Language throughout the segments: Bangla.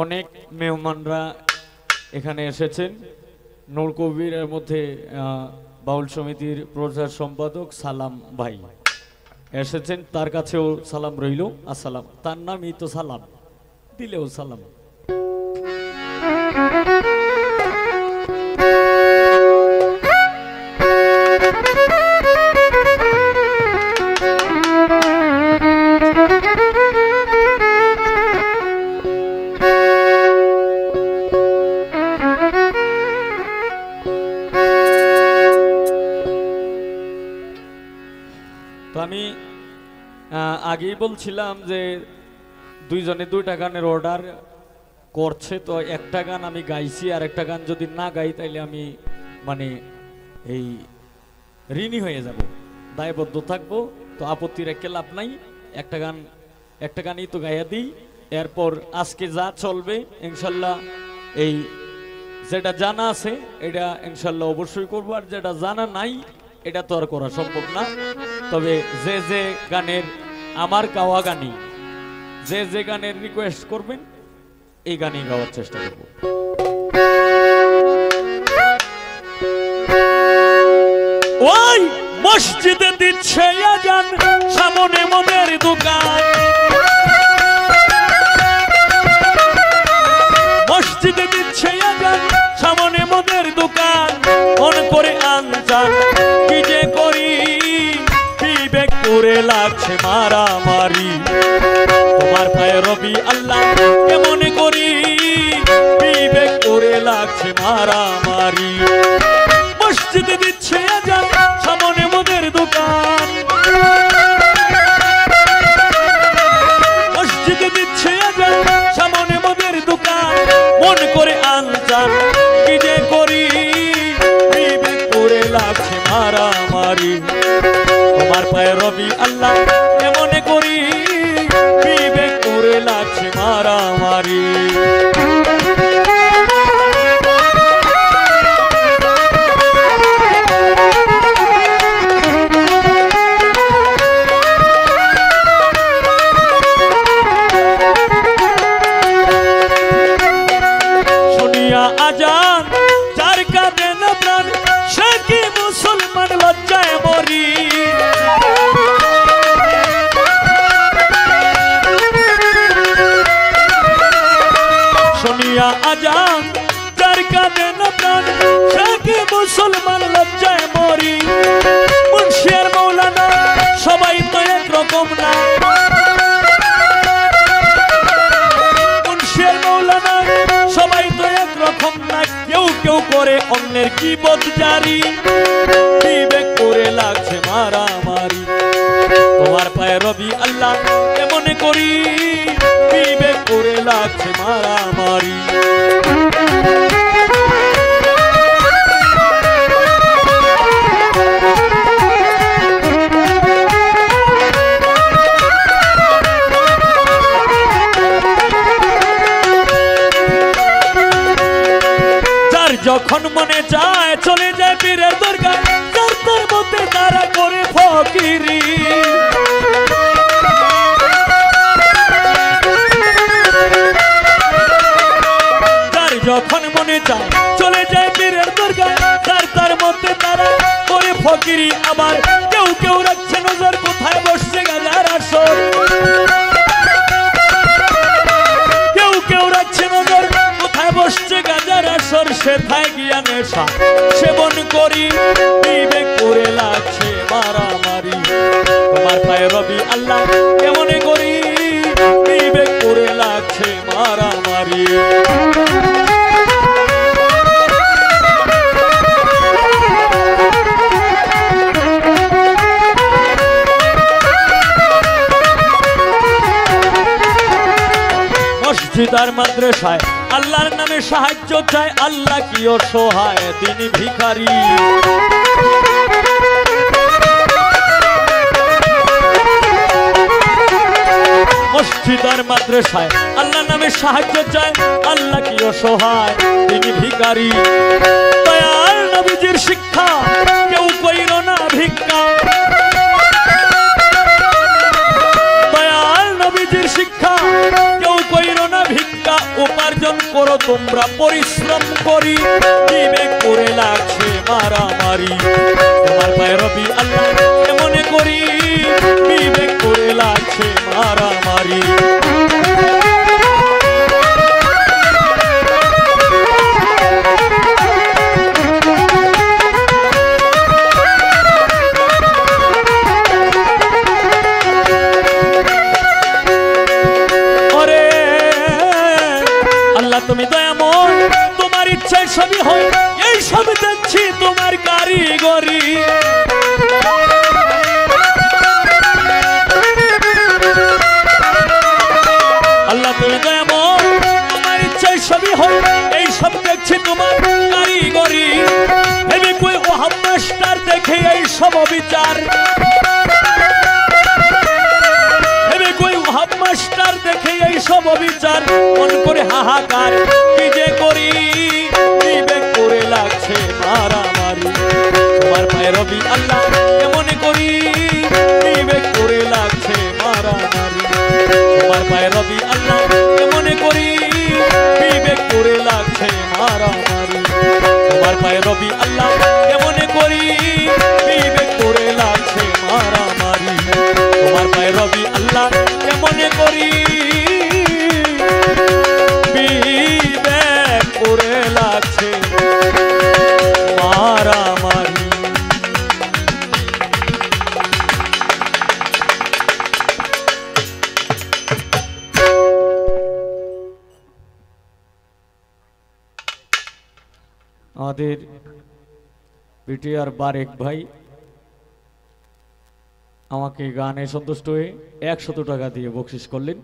অনেক মেহমানরা এখানে এসেছেন। নূর কবিরের মধ্যে বাউল সমিতির প্রচার সম্পাদক সালাম ভাই এসেছেন, তার কাছেও সালাম রইল। আসসালাম, তার নামই তো সালাম, দিলেও সালাম। আমি আগেই বলছিলাম যে দুইজনে দুইটা গানের অর্ডার করছে, তো একটা গান আমি গাইছি, আর একটা গান যদি না গাই তাইলে আমি মানে এই ঋণী হয়ে যাব, দায়বদ্ধ থাকবো। তো আপত্তি রেখে লাভ নাই, একটা গানই তো গাইয়া দিই। এরপর আজকে যা চলবে ইনশাল্লাহ, এই যেটা জানা আছে এটা ইনশাল্লাহ অবশ্যই করবো, আর যেটা জানা নাই এটা তো আর করা সম্ভব না। তবে যে যে গানের আমার গাওয়া গানই, যে যে গানের রিকোয়েস্ট করবেন এই গানই গাওয়ার চেষ্টা করব। ওই মসজিদে দিচ্ছে আজান, সামনে মদের দোকান, মসজিদে দিচ্ছে আজান, সামনে মদের দোকান, মন করে আনজান কি যে করি, বিবেক করে লাগছে মারামারি, তোমার পায়ে রবি আল্লাহ কেমন করি, বিবেক করে লাগছে মারামারি। মসজিদে দিচ্ছে আজান, সামনে মদের দোকান, মসজিদে দিচ্ছে আজান, সামনে মদের দোকান, মন করে আনজান কি যে করি, বিবেক করে লাগছে মারামারি, তোমার পায়ে রবি আল্লাহ কেমন করি, বিবেক করে লাগছে মারামারি। শুনিয়া আজান যার কাঁদে না প্রাণ, সে কি মুসলমান লজ্জায় মরি, শুনিয়া আজান যার কাঁদে না প্রাণ, সে কি মুসলমান লজ্জায় মরি। মুন্সি আর মৌলানা সবাই তো একরকম না, মুন্সি আর মৌলানা সবাই তো একরকম না, কেউ কেউ করে অন্যের গীবত জারি, বিবেক করে লাগছে মারামারি, তোমার পায়ে রবি আল্লাহ কেমন করি, বিবেক করে লাগছে মারামারি। যার যখন মনে যায় চলে যায় পীরের দরগায়, যার তার মধ্যে তারা করে ফকিরি, যার যখন মনে যায় চলে যায় পীরের দরগায়, যার তার মধ্যে তারা করে ফকিরি। আবার কেউ কেউ রাখছে নজর কোথায় বসছে গাজার আসর, কেউ কেউ রাখছে নজর কোথায় বসছে গাজার আসর, সেথায় গিয়া নেশা সেবন করি, বিবেক করে লাগছে মারামারি, তোমার পায়ে রবি আল্লাহ কেমন করি, বিবেক করে লাগছে মারামারি। মসজিদ আর মাদ্রাসায় আল্লাহর নামে সাহায্য চায়, আল্লাহ কি অসহায় তিনি ভিখারি, মসজিদ আর মাদ্রাসায় আল্লাহর নামে সাহায্য চায়, আল্লাহ কি অসহায় তিনি ভিখারি। দয়াল নবীজির শিক্ষা কেউ কইর না ভিক্ষা, দয়াল নবীজির শিক্ষা কেউ কইর না ভিক্ষা, উপার উপার্জন করো তোমরা পরিশ্রম করি, বিবেক করে লাগছে মারামারি। তোমার পায়ে রবি আল্লাহ মনে করি, বিবেক করে লাগছে মারামারি। তুমি দয়াময়, তোমার ইচ্ছায় সবই হয়, এই সব দেখছি তোমার কারিগরি। আল্লাহ তুমি দয়াময়, তোমার ইচ্ছায় সবই হয়, এই সব দেখছি তোমার কারিগরি। ভেবে কই ওহাব মাস্টার দেখে এই সব বিচার, ভেবে কই ওহাব মাস্টার দেখে এই সব বিচার। মন করে হাহাকার কি যে করি, বিবেক করে লাগছে মারামারি। তোমার পায়ে রবি আল্লাহ কেমন করি, বিবেক করে লাগছে মারামারি। তোমার পায়ে রবি আল্লাহ কেমন করি, বিবেক করে লাগছে মারামারি। তোমার পায়ে রবি আল্লাহ কেমন করি, বিবেক করে লাগছে মারামারি। তোমার পায়ে রবি আল্লাহ কেমন করি, বিবেক করে লাগছে মারামারি। আমাদের বিটিআর বারেক ভাই আমাকে গানে সন্তুষ্ট হয়ে 100 টাকা দিয়ে বকশিশ করলেন।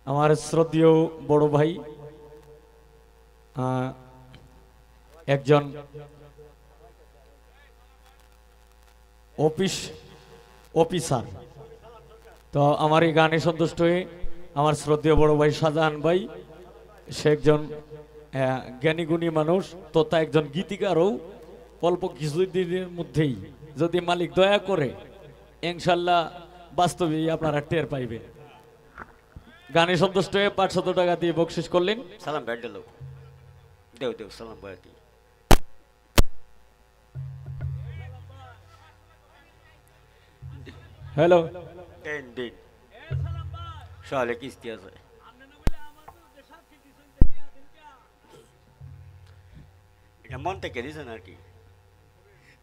আমার শ্রদ্ধেয় বড় ভাই একজন অফিসার, তো আমার এই গানে সন্তুষ্ট হয়ে আমার শ্রদ্ধেয় বড় ভাই শাহজাহান ভাই, সে একজন জ্ঞানীগুণী মানুষ তথা একজন গীতিকারও। অল্প কিছুদিনের মধ্যেই যদি মালিক দয়া করে ইনশাল্লাহ বাস্তবেই আপনারা টের পাইবেন। গানে সন্তুষ্ট হয়ে 500 টাকা দিয়ে বকশিশ করলেন। সালাম ব্যাট দিল, দেও দেও সালাম ব্যাট দি। হ্যালো দিন দিন সালে কিস্তি আছে। এটা মন থেকে দিয়েছেন আর কি।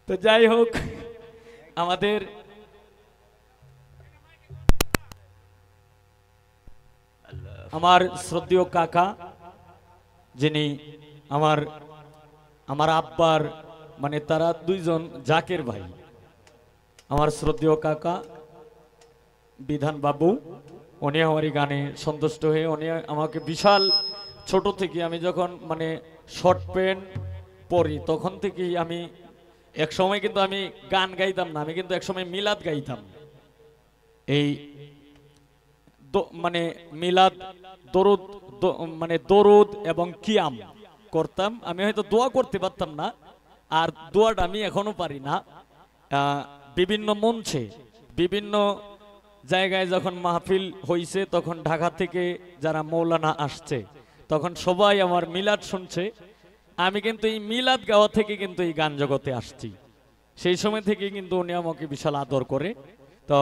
তো যাই হোক, আমাদের আমার শ্রদ্ধেয় কাকা, যিনি আমার আব্বার মানে তারা দুইজন জাকের ভাই, আমার শ্রদ্ধেয় কাকা বিধান বাবু, উনি আমার গানে সন্তুষ্ট হয়ে উনি আমাকে বিশাল ছোট থেকে, আমি যখন মানে শর্ট প্যান্ট পরি তখন থেকেই আমি এক সময় কিন্তু আমি গান গাইতাম না, আমি কিন্তু এক সময় মিলাদ গাইতাম। এই মানে মিলাদ দরুদ, মানে দরুদ এবং কিয়াম করতাম। আমি হয়তো দোয়া করতে পারতাম না, আর দোয়াটা আমি এখনো পারি না। বিভিন্ন মঞ্চে বিভিন্ন জায়গায় যখন মাহফিল হইছে, তখন ঢাকা থেকে যারা মৌলানা আসছে তখন সবাই আমার মিলাদ শুনছে। আমি কিন্তু এই মিলাদ গাওয়া থেকে কিন্তু এই গান জগতে আসছি। সেই সময় থেকে কিন্তু উনি আমাকে বিশাল আদর করে। তো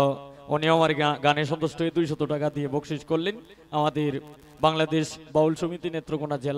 উনি আমার গানে সন্তুষ্ট হয়ে 200 টাকা দিয়ে বকশিশ করলেন। আমাদের বাংলাদেশ বাউল সমিতি নেত্রকোনা জেলা